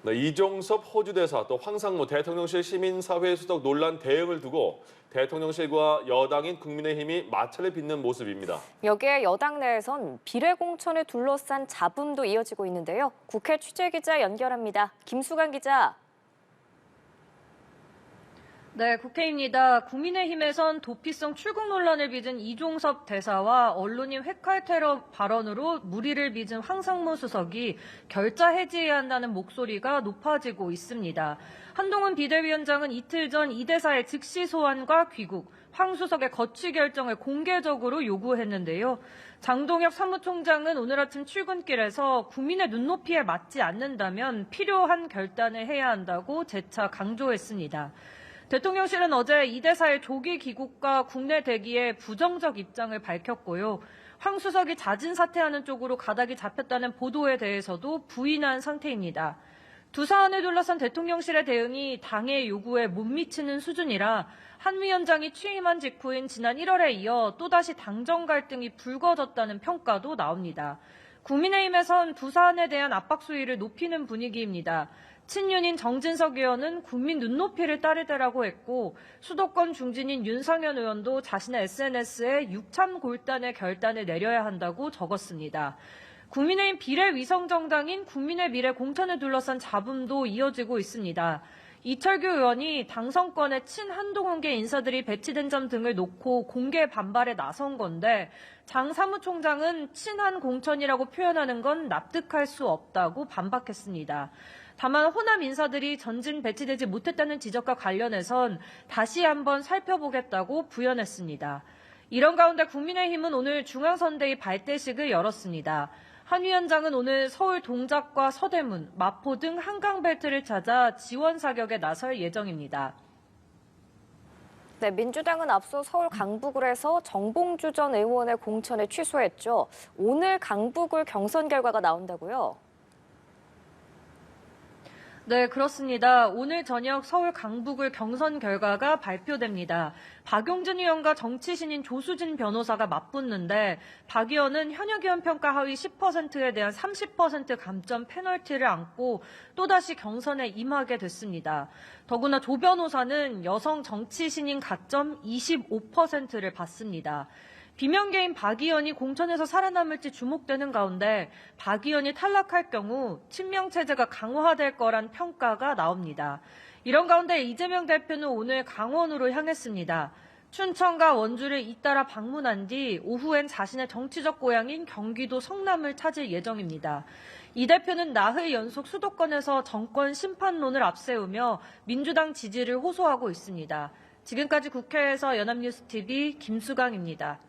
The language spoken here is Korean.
네, 이종섭 호주 대사 또 황상무 대통령실 시민사회 수석 논란 대응을 두고 대통령실과 여당인 국민의힘이 마찰을 빚는 모습입니다. 여기에 여당 내에선 비례 공천을 둘러싼 잡음도 이어지고 있는데요. 국회 취재기자 연결합니다. 김수강 기자. 네, 국회입니다. 국민의힘에선 도피성 출국 논란을 빚은 이종섭 대사와 언론인 회칼 테러 발언으로 물의를 빚은 황상무 수석이 결자 해지해야 한다는 목소리가 높아지고 있습니다. 한동훈 비대위원장은 이틀 전 이 대사의 즉시 소환과 귀국, 황 수석의 거취 결정을 공개적으로 요구했는데요. 장동혁 사무총장은 오늘 아침 출근길에서 국민의 눈높이에 맞지 않는다면 필요한 결단을 해야 한다고 재차 강조했습니다. 대통령실은 어제 이 대사의 조기 귀국과 국내 대기에 부정적 입장을 밝혔고요. 황 수석이 자진 사퇴하는 쪽으로 가닥이 잡혔다는 보도에 대해서도 부인한 상태입니다. 두 사안을 둘러싼 대통령실의 대응이 당의 요구에 못 미치는 수준이라 한 위원장이 취임한 직후인 지난 1월에 이어 또다시 당정 갈등이 불거졌다는 평가도 나옵니다. 국민의힘에선 두 사안에 대한 압박 수위를 높이는 분위기입니다. 친윤인 정진석 의원은 국민 눈높이를 따르더라고 했고 수도권 중진인 윤상현 의원도 자신의 SNS에 육참 골단의 결단을 내려야 한다고 적었습니다. 국민의힘 비례위성정당인 국민의 미래 공천을 둘러싼 잡음도 이어지고 있습니다. 이철규 의원이 당선권에 친한동훈계 인사들이 배치된 점 등을 놓고 공개 반발에 나선 건데 장 사무총장은 친한 공천이라고 표현하는 건 납득할 수 없다고 반박했습니다. 다만 호남 인사들이 전진 배치되지 못했다는 지적과 관련해선 다시 한번 살펴보겠다고 부연했습니다. 이런 가운데 국민의힘은 오늘 중앙선대위 발대식을 열었습니다. 한 위원장은 오늘 서울 동작과 서대문, 마포 등 한강벨트를 찾아 지원 사격에 나설 예정입니다. 네, 민주당은 앞서 서울 강북을 해서 정봉주 전 의원의 공천을 취소했죠. 오늘 강북을 경선 결과가 나온다고요? 네, 그렇습니다. 오늘 저녁 서울 강북을 경선 결과가 발표됩니다. 박용진 의원과 정치신인 조수진 변호사가 맞붙는데 박 의원은 현역 의원 평가 하위 10%에 대한 30% 감점 페널티를 안고 또다시 경선에 임하게 됐습니다. 더구나 조 변호사는 여성 정치신인 가점 25%를 받습니다. 비명계인 박 의원이 공천에서 살아남을지 주목되는 가운데 박 의원이 탈락할 경우 친명체제가 강화될 거란 평가가 나옵니다. 이런 가운데 이재명 대표는 오늘 강원으로 향했습니다. 춘천과 원주를 잇따라 방문한 뒤 오후엔 자신의 정치적 고향인 경기도 성남을 찾을 예정입니다. 이 대표는 나흘 연속 수도권에서 정권 심판론을 앞세우며 민주당 지지를 호소하고 있습니다. 지금까지 국회에서 연합뉴스TV 김수강입니다.